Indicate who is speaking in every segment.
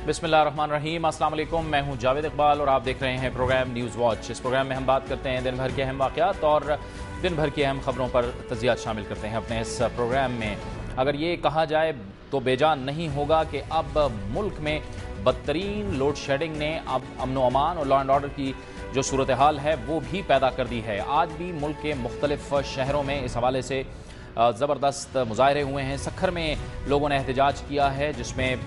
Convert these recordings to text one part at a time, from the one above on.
Speaker 1: बिस्मिल्लाहिर्रहमानिर्रहीम। अस्सलाम वालेकुम। मैं हूं जावेद इकबाल और आप देख रहे हैं प्रोग्राम न्यूज़ वॉच। इस प्रोग्राम में हम बात करते हैं दिन भर के अहम वाक़यात और दिन भर की अहम खबरों पर तज़कियात शामिल करते हैं अपने इस प्रोग्राम में। अगर ये कहा जाए तो बेजान नहीं होगा कि अब मुल्क में बदतरीन लोड शेडिंग ने अब अमन व अमान और लॉ एंड ऑर्डर की जो सूरत हाल है वो भी पैदा कर दी है। आज भी मुल्क के मुख्तलिफ शहरों में इस हवाले से ज़बरदस्त मुजाहरे हुए हैं। सखर में लोगों ने एहतजाज किया है जिसमें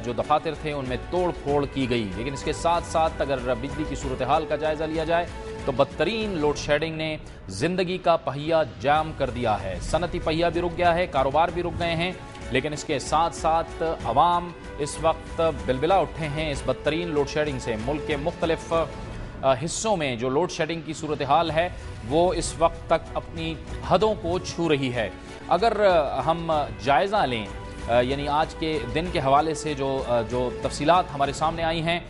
Speaker 1: जो दफातर थे उनमें तोड़ फोड़ की गई। लेकिन इसके साथ साथ अगर बिजली की सूरत हाल का जायज़ा लिया जाए तो बदतरीन लोड शेडिंग ने ज़िंदगी का पहिया जाम कर दिया है। सनती पहिया भी रुक गया है, कारोबार भी रुक गए हैं। लेकिन इसके साथ साथ अवाम इस वक्त बिलबिला उठे हैं इस बदतरीन लोड शेडिंग से। मुल्क के मुख्तलिफ हिस्सों में जो लोड शेडिंग की सूरत हाल है वो इस वक्त तक अपनी हदों को छू रही है। अगर हम जायज़ा लें यानी आज के दिन के हवाले से जो तफसीलात हमारे सामने आई हैं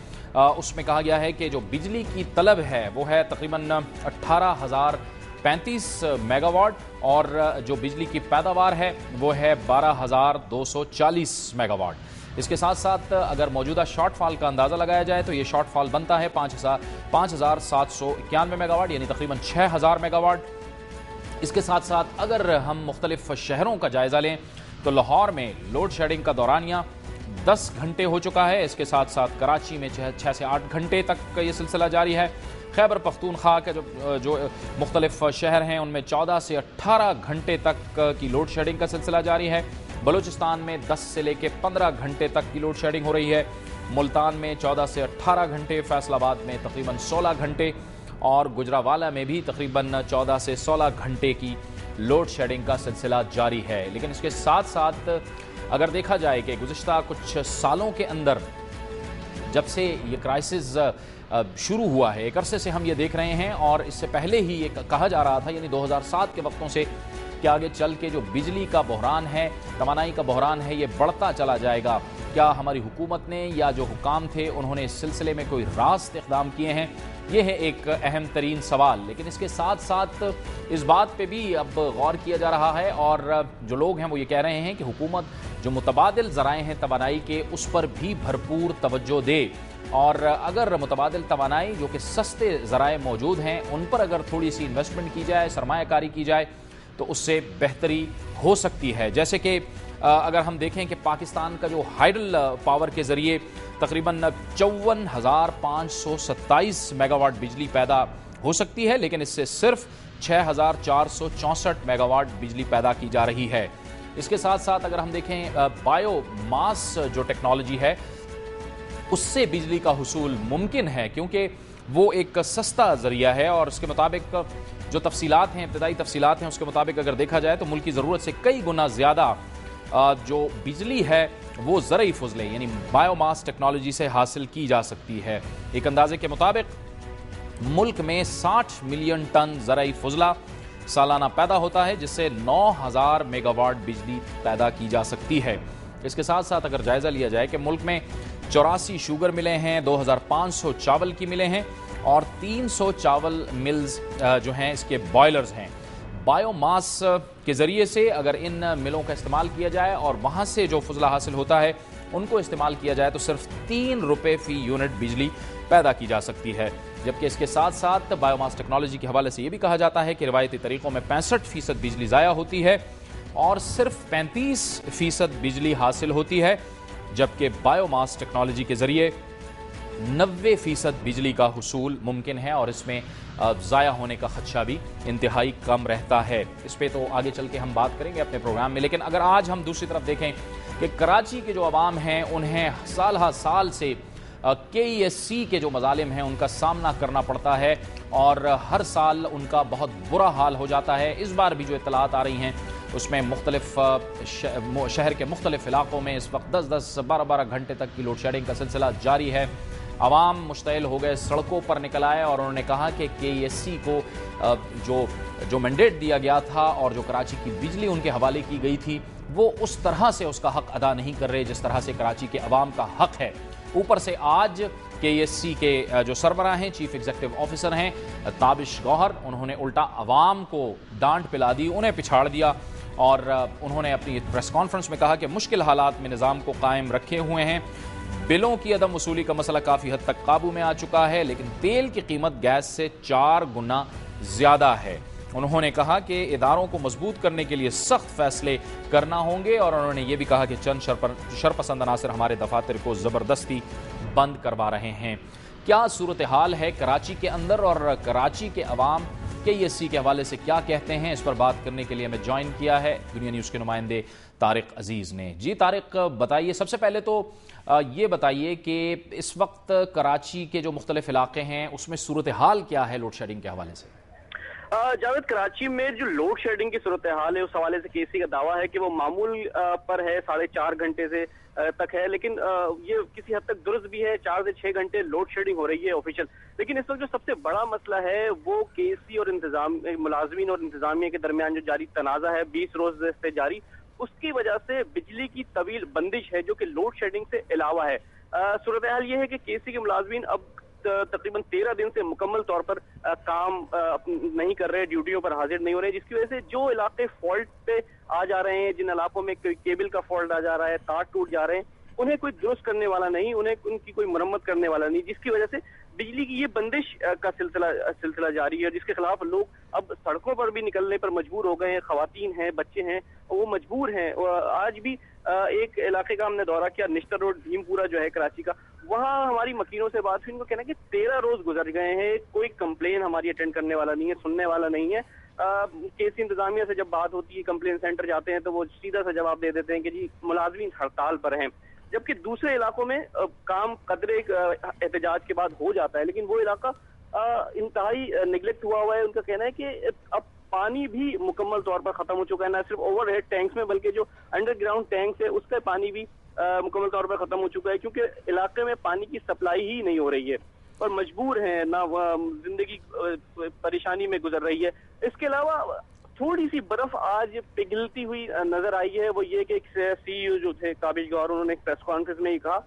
Speaker 1: उसमें कहा गया है कि जो बिजली की तलब है वो है तकरीबन 18,035 मेगावाट और जो बिजली की पैदावार है वो है 12,240 मेगावाट। इसके साथ साथ अगर मौजूदा शॉर्टफॉल का अंदाज़ा लगाया जाए तो ये शॉर्टफॉल बनता है 5,791 मेगावाट यानी तकरीबन 6,000 मेगावाट। इसके साथ साथ अगर हम मुख्तलिफ शहरों का जायज़ा लें तो लाहौर में लोड शेडिंग का दौरानिया 10 घंटे हो चुका है। इसके साथ साथ कराची में 6 से 8 घंटे तक ये सिलसिला जारी है। खैबर पख्तूनख्वा के जो मुख्तलिफ शहर हैं उनमें 14 से 18 घंटे तक की लोड शेडिंग का सिलसिला जारी है। बलूचिस्तान में 10 से लेकर 15 घंटे तक की लोड शेडिंग हो रही है। मुल्तान में 14 से 18 घंटे, फैसलाबाद में तकरीबन 16 घंटे और गुजरावाला में भी तकरीबन 14 से 16 घंटे की लोड शेडिंग का सिलसिला जारी है। लेकिन इसके साथ साथ अगर देखा जाए कि गुज़िश्ता कुछ सालों के अंदर जब से ये क्राइसिस शुरू हुआ है, एक अरसे से हम ये देख रहे हैं और इससे पहले ही ये कहा जा रहा था यानी 2007 के वक्तों से कि आगे चल के जो बिजली का बहरान है, तवानाई का बहरान है, ये बढ़ता चला जाएगा। क्या हमारी हुकूमत ने या जो हुकाम थे उन्होंने इस सिलसिले में कोई रास्त इक़दाम किए हैं? ये है एक अहम तरीन सवाल। लेकिन इसके साथ साथ इस बात पे भी अब गौर किया जा रहा है और जो लोग हैं वो ये कह रहे हैं कि हुकूमत जो मुतबादिल ज़राए हैं तवानाई के उस पर भी भरपूर तवज्जो दे और अगर मुतबादिल तवानाई जो कि सस्ते ज़राए मौजूद हैं उन पर अगर थोड़ी सी इन्वेस्टमेंट की जाए, सरमायाकारी की जाए तो उससे बेहतरी हो सकती है। जैसे कि अगर हम देखें कि पाकिस्तान का जो हाइडल पावर के ज़रिए तकरीबन 54,527 मेगावाट बिजली पैदा हो सकती है, लेकिन इससे सिर्फ 6,464 मेगावाट बिजली पैदा की जा रही है। इसके साथ साथ अगर हम देखें बायोमास जो टेक्नोलॉजी है उससे बिजली का हुसूल मुमकिन है क्योंकि वो एक सस्ता ज़रिया है और उसके मुताबिक जो तफसीलात हैं, इब्तदाई तफसीलात हैं, उसके मुताबिक अगर देखा जाए तो मुल्क की ज़रूरत से कई गुना ज़्यादा जो बिजली है वो ज़रई फजले यानी बायोमास टेक्नोलॉजी से हासिल की जा सकती है। एक अंदाजे के मुताबिक मुल्क में 60 मिलियन टन ज़रई फजला सालाना पैदा होता है जिससे 9,000 मेगावाट बिजली पैदा की जा सकती है। इसके साथ साथ अगर जायज़ा लिया जाए कि मुल्क में 84 शुगर मिलें हैं, 2,500 चावल की मिलें हैं और 300 चावल मिल्स जो हैं इसके बॉयलर्स हैं। बायोमास के ज़रिए से अगर इन मिलों का इस्तेमाल किया जाए और वहाँ से जो फजला हासिल होता है उनको इस्तेमाल किया जाए तो सिर्फ 3 रुपये फ़ी यूनिट बिजली पैदा की जा सकती है। जबकि इसके साथ साथ बायोमास टेक्नोलॉजी के हवाले से ये भी कहा जाता है कि रिवायती तरीक़ों में 65% बिजली ज़ाया होती है और सिर्फ 35% बिजली हासिल होती है, जबकि बायोमास टेक्नोलॉजी के ज़रिए 90% बिजली का हुसूल मुमकिन है और इसमें ज़ाया होने का ख़दशा भी इंतहाई कम रहता है। इस पर तो आगे चल के हम बात करेंगे अपने प्रोग्राम में। लेकिन अगर आज हम दूसरी तरफ देखें कि कराची के जो अवाम हैं उन्हें साल हर साल से KESC के जो मज़ालिम हैं उनका सामना करना पड़ता है और हर साल उनका बहुत बुरा हाल हो जाता है। इस बार भी जो इत्तलात आ रही हैं उसमें मुख्तलिफ शहर के मुख्तलिफ इलाक़ों में इस वक्त 10-10, 12-12 घंटे तक की लोड शेडिंग का सिलसिला जारी है। अवाम मुश्तइल हो गए, सड़कों पर निकल आए और उन्होंने कहा कि KESC को जो मैंडेट दिया गया था और जो कराची की बिजली उनके हवाले की गई थी वो उस तरह से उसका हक अदा नहीं कर रहे जिस तरह से कराची के अवाम का हक है। ऊपर से आज KESC के जो सरबराह हैं, चीफ एग्जीक्यूटिव ऑफिसर हैं ताबिश गौहर, उन्होंने उल्टा अवाम को डांट पिला दी, उन्हें पिछाड़ दिया और उन्होंने अपनी प्रेस कॉन्फ्रेंस में कहा कि मुश्किल हालात में निज़ाम को कायम रखे हुए हैं, बिलों की अदम वसूली का मसला काफ़ी हद तक काबू में आ चुका है, लेकिन तेल की कीमत गैस से 4 गुना ज़्यादा है। उन्होंने कहा कि इदारों को मजबूत करने के लिए सख्त फैसले करना होंगे और उन्होंने ये भी कहा कि चंद शरपसंद अनासर हमारे दफातर को ज़बरदस्ती बंद करवा रहे हैं। क्या सूरत हाल है कराची के अंदर और कराची के अवाम KESC के हवाले से क्या कहते हैं, इस पर बात करने के लिए हमें ज्वाइन किया है दुनिया न्यूज़ के नुमाइंदे तारिक अजीज़ ने। जी तारिक, बताइए, सबसे पहले तो ये बताइए कि इस वक्त कराची के जो मुख्तलिफ इलाके हैं उसमें सूरत हाल क्या है लोड शेडिंग के हवाले से?
Speaker 2: जावेद, कराची में जो लोड शेडिंग की सूरत हाल है उस हवाले से KESC का दावा है कि वो मामूल पर है, 4.5 घंटे से तक है, लेकिन ये किसी हद तक दुरुस्त भी है। 4 से 6 घंटे लोड शेडिंग हो रही है ऑफिशियल। लेकिन इस वक्त जो सबसे बड़ा मसला है वो KESC और मुलाजमीन और इंतजामिया के दरमियान जो जारी तनाज़ा है 20 रोज से जारी, उसकी वजह से बिजली की तवील बंदिश है जो कि लोड शेडिंग से अलावा है। सूरत हाल ये है कि KESC के मुलाजमीन अब तकरीबन 13 दिन से मुकम्मल तौर पर काम नहीं कर रहे, ड्यूटियों पर हाजिर नहीं हो रहे, जिसकी वजह से जो इलाके फॉल्ट पे आ जा रहे हैं, जिन इलाकों में केबल का फॉल्ट आ जा रहा है, तार टूट जा रहे हैं, उन्हें कोई दुरुस्त करने वाला नहीं, उन्हें उनकी कोई मरम्मत करने वाला नहीं, जिसकी वजह से बिजली की ये बंदिश का सिलसिला जारी है, जिसके खिलाफ लोग अब सड़कों पर भी निकलने पर मजबूर हो गए हैं। खवातीन हैं, बच्चे हैं, वो मजबूर हैं। आज भी एक इलाके का हमने दौरा किया, निश्तर रोड, भीमपुरा जो है कराची का, वहाँ हमारी मकीनों से बात हुई, उनको कहना कि 13 रोज गुजर गए हैं, कोई कंप्लेन हमारी अटेंड करने वाला नहीं है, सुनने वाला नहीं है। KESC इंतजामिया से जब बात होती है, कंप्लेन सेंटर जाते हैं तो वो सीधा सा जवाब दे देते हैं कि जी मुलाजमीन हड़ताल पर हैं। जबकि दूसरे इलाकों में काम कदरे एहतजाज के बाद हो जाता है, लेकिन वो इलाका इंतहाई निगलेक्ट हुआ है। उनका कहना है कि अब पानी भी मुकम्मल तौर पर खत्म हो चुका है, न सिर्फ ओवरहेड टैंक्स में बल्कि जो अंडरग्राउंड टैंक्स है उसका पानी भी मुकम्मल तौर पर खत्म हो चुका है, क्योंकि इलाके में पानी की सप्लाई ही नहीं हो रही है और मजबूर हैं, ना जिंदगी परेशानी में गुजर रही है। इसके अलावा थोड़ी सी बर्फ आज पिघलती हुई नजर आई है, वो ये कि एक CEO जो थे काबिज गौर, उन्होंने एक प्रेस कॉन्फ्रेंस में ही कहा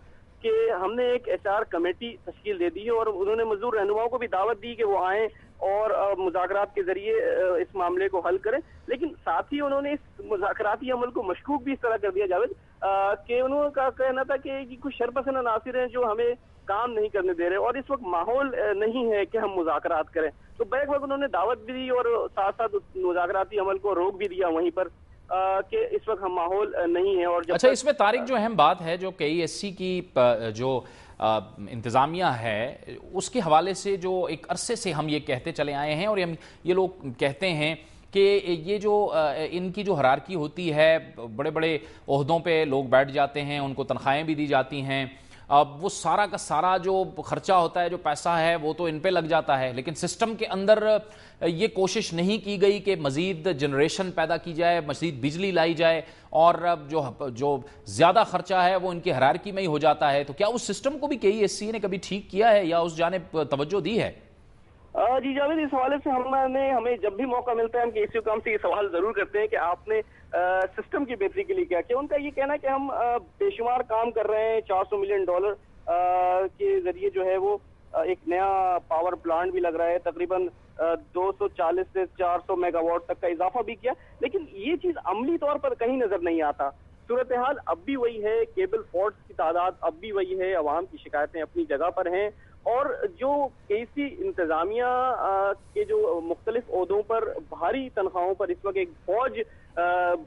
Speaker 2: कि हमने एक HR कमेटी तश्कील दे दी है और उन्होंने मजदूर रहनुमाओं को भी दावत दी कि वो आएं और मुज़ाकरात के जरिए इस मामले को हल करें। लेकिन साथ ही उन्होंने इस मुज़ाकराती अमल को मशकूक भी इस तरह कर दिया जावेद कि उन्होंने कहना था कि कुछ शरपसंद अनासिर हैं जो हमें काम नहीं करने दे रहे और इस वक्त माहौल नहीं है कि हम मुज़ाकरात करें। तो बैक वक्त उन्होंने दावत भी दी और साथ साथ मुज़ाकराती अमल को रोक भी दिया वहीं पर कि इस वक्त हम माहौल नहीं है। और
Speaker 1: अच्छा, इसमें तारिक जो अहम बात है जो KESC की जो इंतज़ामिया है उसके हवाले से जो एक अरसे से हम ये कहते चले आए हैं और हम ये लोग कहते हैं कि ये जो इनकी जो हरारकी होती है, बड़े बड़े ओहदों पे लोग बैठ जाते हैं, उनको तनख्वाहें भी दी जाती हैं, अब वो सारा का सारा जो खर्चा होता है, जो पैसा है, वो तो इन पे लग जाता है, लेकिन सिस्टम के अंदर ये कोशिश नहीं की गई कि मज़ीद जनरेशन पैदा की जाए, मज़ीद बिजली लाई जाए और जो ज़्यादा खर्चा है वो इनकी हरारकी में ही हो जाता है। तो क्या उस सिस्टम को भी KESC ने कभी ठीक किया है या उस जानिब तवज्जो दी है?
Speaker 2: जी जावेद, इस हवाले से हमें जब भी मौका मिलता है हम KESC काम से ये सवाल जरूर करते हैं कि आपने सिस्टम की बेहतरी के लिए क्या किया। उनका ये कहना है कि हम बेशुमार काम कर रहे हैं, $400 मिलियन के जरिए जो है वो एक नया पावर प्लांट भी लग रहा है, तकरीबन 240 से 400 मेगावाट तक का इजाफा भी किया, लेकिन ये चीज अमली तौर पर कहीं नजर नहीं आता। सूरत हाल अब भी वही है, केबल फॉल्ट्स की तादाद अब भी वही है, अवाम की शिकायतें अपनी जगह पर हैं और जो KESC इंतजामिया के जो मुख्तलिफ ओहदों पर भारी तनख्वाहों पर इस वक्त एक फौज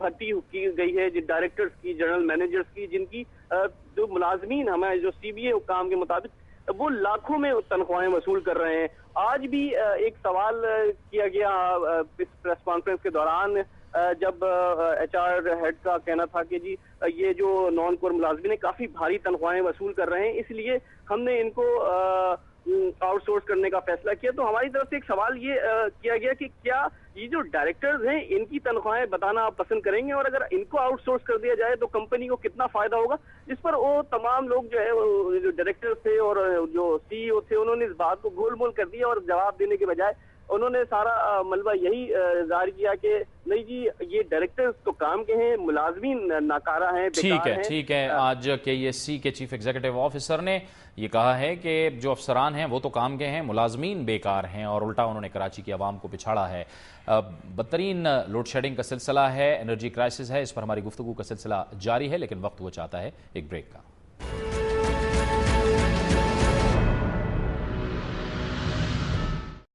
Speaker 2: भर्ती की गई है, डायरेक्टर्स की, जनरल मैनेजर्स की, जिनकी जो मुलाजमीन हमें जो CBA हुकाम के मुताबिक वो लाखों में तनख्वाहें वसूल कर रहे हैं। आज भी एक सवाल किया गया इस प्रेस कॉन्फ्रेंस के दौरान जब HR हेड का कहना था कि जी ये जो नॉन कोर मुलाजमीन काफी भारी तनख्वाहें वसूल कर रहे हैं, इसलिए हमने इनको आउटसोर्स करने का फैसला किया। तो हमारी तरफ से एक सवाल ये किया गया कि क्या ये जो डायरेक्टर्स हैं इनकी तनख्वाहें बताना आप पसंद करेंगे और अगर इनको आउटसोर्स कर दिया जाए तो कंपनी को कितना फायदा होगा। जिस पर वो तमाम लोग जो है जो डायरेक्टर्स थे और जो CEO थे उन्होंने इस बात को गोलमोल कर दिया और जवाब देने के बजाय उन्होंने सारा मलबा यही जाहिर किया कि नहीं जी ये डायरेक्टर्स तो काम के हैं, मुलाजमीन नाकारा हैं, बेकार हैं।
Speaker 1: ठीक है। आज KESC के चीफ एग्जीक्यूटिव ऑफिसर ने ये कहा है कि जो अफसरान हैं वो तो काम के हैं, मुलाजमीन बेकार हैं और उल्टा उन्होंने कराची की आवाम को पिछाड़ा है। बदतरीन लोड शेडिंग का सिलसिला है, एनर्जी क्राइसिस है, इस पर हमारी गुफ्तगू का सिलसिला जारी है, लेकिन वक्त वो चाहता है एक ब्रेक का।